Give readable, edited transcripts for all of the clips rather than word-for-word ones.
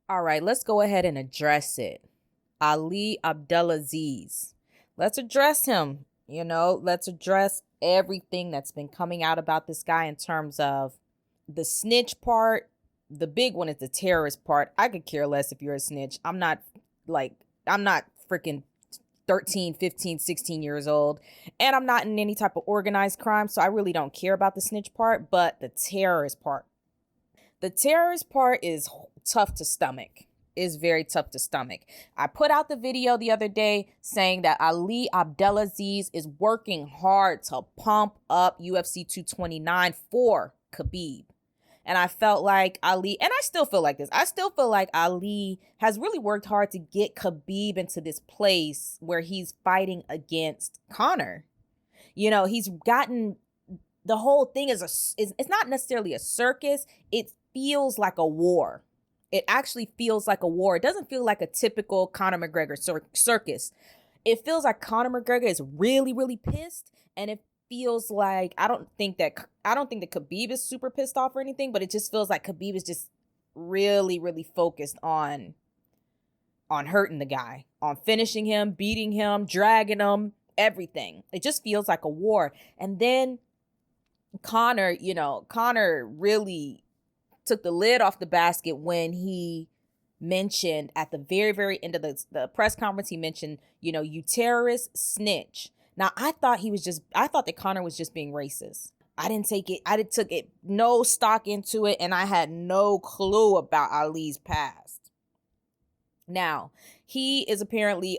All right, let's go ahead and address it. Ali Abdelaziz. Let's address him. Let's address everything that's been coming out about this guy in terms of the snitch part. The big one is the terrorist part. I could care less if you're a snitch. I'm not freaking 13, 15, 16 years old, and I'm not in any type of organized crime, so I really don't care about the snitch part, but the terrorist part. The terrorist part is tough to stomach. Is very tough to stomach. I put out the video the other day saying that Ali Abdelaziz is working hard to pump up UFC 229 for Khabib. And I felt like Ali, and I still feel like this, I still feel like Ali has really worked hard to get Khabib into this place where he's fighting against Conor. He's gotten, the whole thing it's not necessarily a circus. It feels like a war. It actually feels like a war. It doesn't feel like a typical Conor McGregor circus. It feels like Conor McGregor is really, really pissed, and it feels like I don't think that Khabib is super pissed off or anything, but it just feels like Khabib is just really, really focused on hurting the guy, on finishing him, beating him, dragging him, everything. It just feels like a war. And then Conor really took the lid off the basket when he mentioned at the very, very end of the press conference, he mentioned, you terrorist snitch. Now, I thought that Conor was just being racist. I took it no stock into it, and I had no clue about Ali's past. Now, he is apparently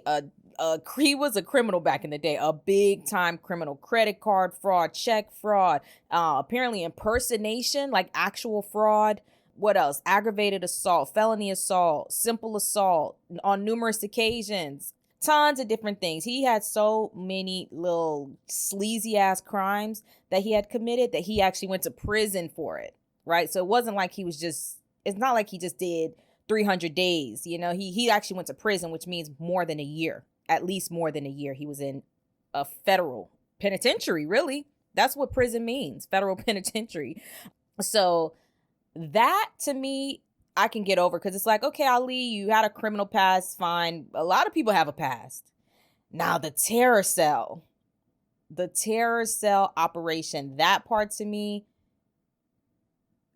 he was a criminal back in the day, a big time criminal, credit card fraud, check fraud, apparently impersonation, like actual fraud. What else? Aggravated assault, felony assault, simple assault on numerous occasions, tons of different things. He had so many little sleazy ass crimes that he had committed that he actually went to prison for it. Right. So it wasn't like it's not like he just did 300 days. He actually went to prison, which means more than a year. At least more than a year. He was in a federal penitentiary, really. That's what prison means, federal penitentiary. So that, to me, I can get over, because it's like, okay, Ali, you had a criminal past, fine. A lot of people have a past. Now, the terror cell operation, that part, to me,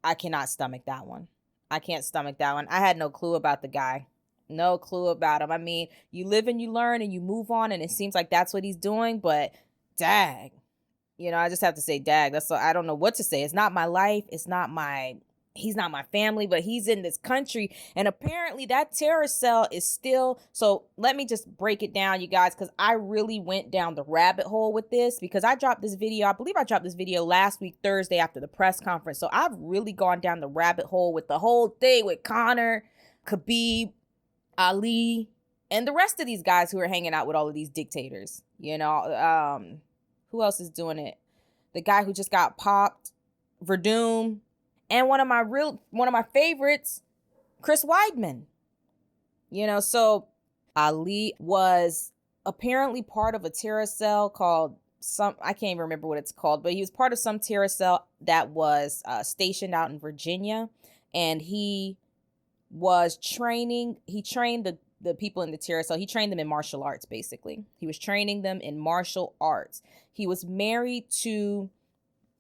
I cannot stomach that one. I can't stomach that one. I had no clue about the guy. No clue about him. I mean, you live and you learn and you move on, and it seems like that's what he's doing, but dag. I just have to say dag. I don't know what to say. It's not my life. He's not my family, but he's in this country, and apparently that terror cell is still, so let me just break it down, you guys, because I really went down the rabbit hole with this, because I believe I dropped this video last week, Thursday, after the press conference, so I've really gone down the rabbit hole with the whole thing with Conor, Khabib, Ali, and the rest of these guys who are hanging out with all of these dictators. Who else is doing it? The guy who just got popped, Verdum, and one of my favorites, Chris Weidman. So Ali was apparently part of a terror cell called I can't even remember what it's called, but he was part of some terror cell that was stationed out in Virginia, and he trained the people in the terror cell. He trained them in martial arts, basically. He was training them in martial arts. He was married to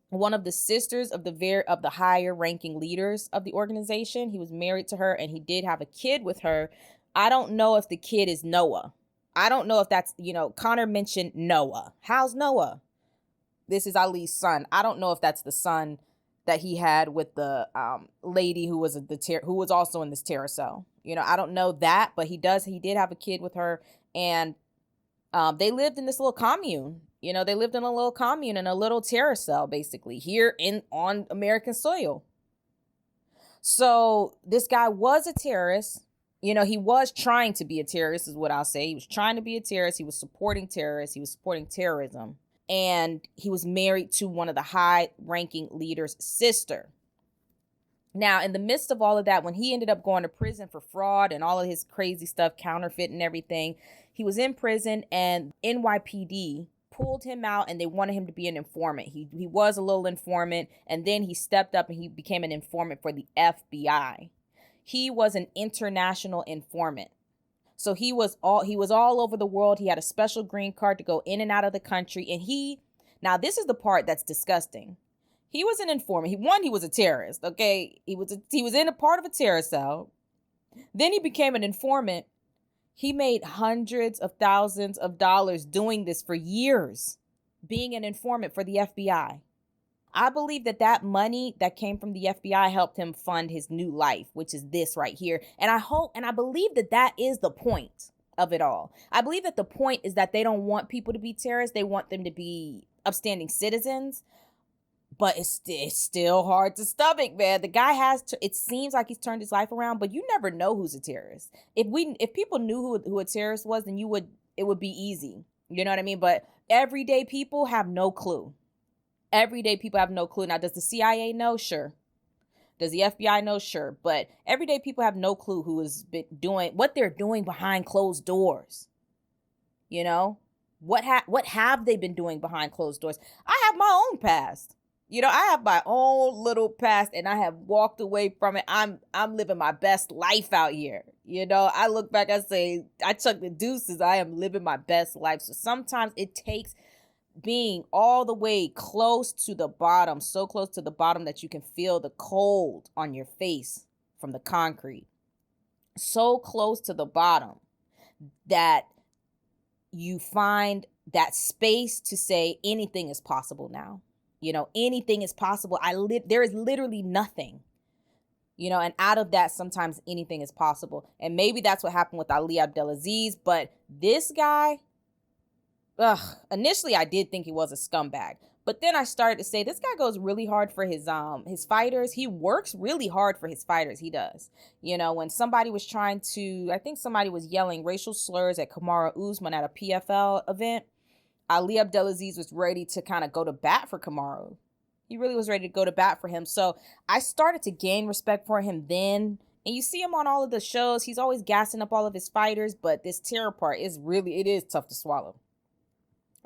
one of the sisters of the higher ranking leaders of the organization. He was married to her, and he did have a kid with her. I don't know if the kid is Noah. I don't know if that's, Conor mentioned Noah. How's Noah? This is Ali's son. I don't know if that's the son that he had with the lady who was who was also in this terror cell. I don't know that, but he did have a kid with her, and they lived in this little commune. They lived in a little commune in a little terror cell, basically, here on American soil. So this guy was a terrorist. He was trying to be a terrorist, is what I'll say. He was trying to be a terrorist. He was supporting terrorists. He was supporting terrorism. And he was married to one of the high-ranking leaders' sister. Now, in the midst of all of that, when he ended up going to prison for fraud and all of his crazy stuff, counterfeit and everything, he was in prison, and NYPD pulled him out, and they wanted him to be an informant. He was a little informant, and then he stepped up and he became an informant for the FBI. he was an international informant. So he was all over the world. He had a special green card to go in and out of the country. And now this is the part that's disgusting. He was an informant. He was a terrorist. Okay. He was in a part of a terrorist cell. Then he became an informant. He made hundreds of thousands of dollars doing this for years, being an informant for the FBI. I believe that money that came from the FBI helped him fund his new life, which is this right here. And I believe that is the point of it all. I believe that the point is that they don't want people to be terrorists. They want them to be upstanding citizens. But it's still hard to stomach, man. The guy it seems like he's turned his life around, but you never know who's a terrorist. If people knew who a terrorist was, then it would be easy. You know what I mean? But everyday people have no clue. Everyday people have no clue. Now, does the CIA know? Sure. Does the FBI know? Sure. But everyday people have no clue who has been doing what they're doing behind closed doors. You know, what have they been doing behind closed doors? I have my own past. You know, I have my own little past, and I have walked away from it. I'm living my best life out here. You know, I look back, I say, I chuck the deuces. I am living my best life. So sometimes it takes being all the way close to the bottom, so close to the bottom that you can feel the cold on your face from the concrete. So close to the bottom that you find that space to say anything is possible now. You know, anything is possible. There is literally nothing, you know, and out of that, sometimes anything is possible. And maybe that's what happened with Ali Abdelaziz. But this guy, initially I did think he was a scumbag. But then I started to say, this guy goes really hard for his fighters. He works really hard for his fighters. He does. You know, when somebody was I think somebody was yelling racial slurs at Kamaru Usman at a PFL event, Ali Abdelaziz was ready to kind of go to bat for Kamaru. He really was ready to go to bat for him. So I started to gain respect for him then. And you see him on all of the shows. He's always gassing up all of his fighters. But this terror part it is tough to swallow.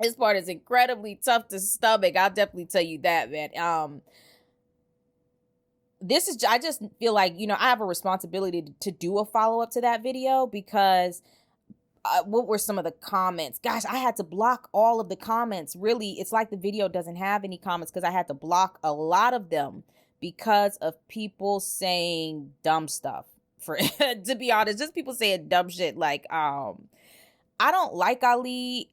This part is incredibly tough to stomach. I'll definitely tell you that, man. I just feel like, you know, I have a responsibility to do a follow-up to that video because what were some of the comments? Gosh, I had to block all of the comments. Really, it's like the video doesn't have any comments because I had to block a lot of them because of people saying dumb stuff. To be honest, just people saying dumb shit like, I don't like Ali.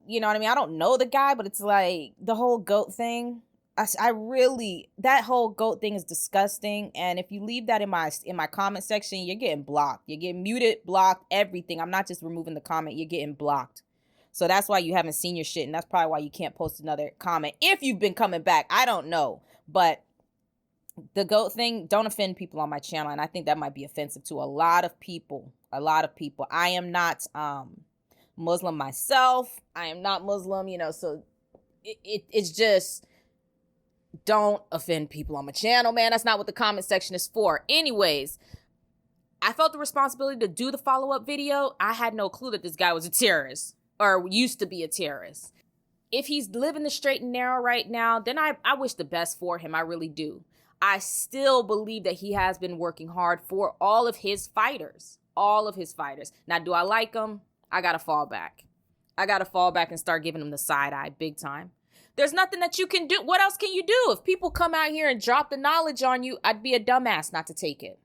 You know what I mean? I don't know the guy, but it's like the whole GOAT thing. That whole GOAT thing is disgusting. And if you leave that in my comment section, you're getting blocked. You're getting muted, blocked, everything. I'm not just removing the comment. You're getting blocked. So that's why you haven't seen your shit. And that's probably why you can't post another comment. If you've been coming back, I don't know. But the GOAT thing, don't offend people on my channel. And I think that might be offensive to a lot of people. I am not Muslim myself. I am not Muslim, you know, so it's just... don't offend people on my channel, man. That's not what the comment section is for. Anyways, I felt the responsibility to do the follow-up video. I had no clue that this guy was a terrorist or used to be a terrorist. If he's living the straight and narrow right now, then I wish the best for him. I really do. I still believe that he has been working hard for all of his fighters. All of his fighters. Now, do I like him? I got to fall back. I got to fall back and start giving him the side eye big time. There's nothing that you can do. What else can you do? If people come out here and drop the knowledge on you, I'd be a dumbass not to take it.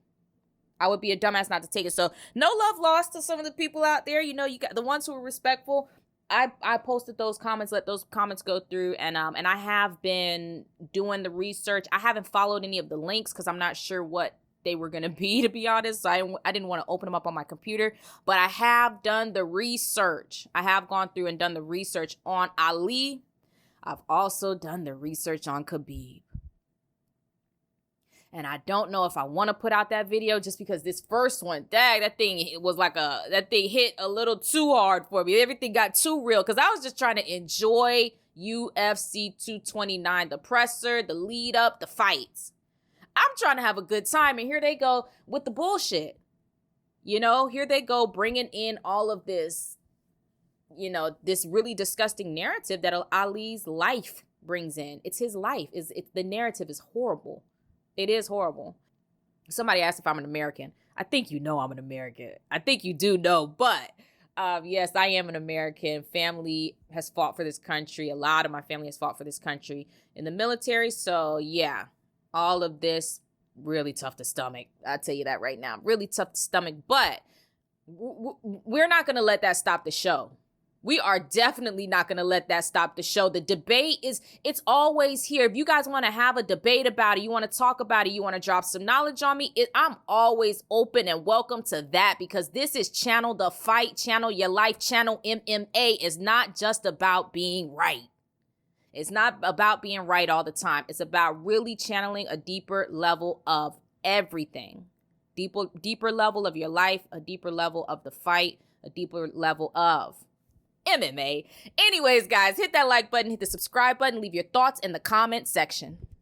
I would be a dumbass not to take it. So no love lost to some of the people out there. You know, you got the ones who are respectful. I posted those comments, let those comments go through. And I have been doing the research. I haven't followed any of the links because I'm not sure what they were going to be honest. So I didn't want to open them up on my computer. But I have done the research. I have gone through and done the research on Ali. I've also done the research on Khabib. And I don't know if I want to put out that video just because this first one, that thing hit a little too hard for me. Everything got too real because I was just trying to enjoy UFC 229, the presser, the lead up, the fights. I'm trying to have a good time. And here they go with the bullshit. You know, here they go bringing in all of this, you know, this really disgusting narrative that Ali's life brings in. It's his life. The narrative is horrible. It is horrible. Somebody asked if I'm an American. I think you know I'm an American. I think you do know, but yes, I am an American. Family has fought for this country. A lot of my family has fought for this country in the military. So yeah, all of this really tough to stomach. I'll tell you that right now. Really tough to stomach, but we're not going to let that stop the show. We are definitely not going to let that stop the show. The debate it's always here. If you guys want to have a debate about it, you want to talk about it, you want to drop some knowledge on me, I'm always open and welcome to that, because this is Channel the Fight, Channel Your Life, Channel MMA. Is not just about being right. It's not about being right all the time. It's about really channeling a deeper level of everything. Deeper level of your life, a deeper level of the fight, a deeper level of MMA. Anyways, guys, hit that like button, hit the subscribe button, leave your thoughts in the comment section.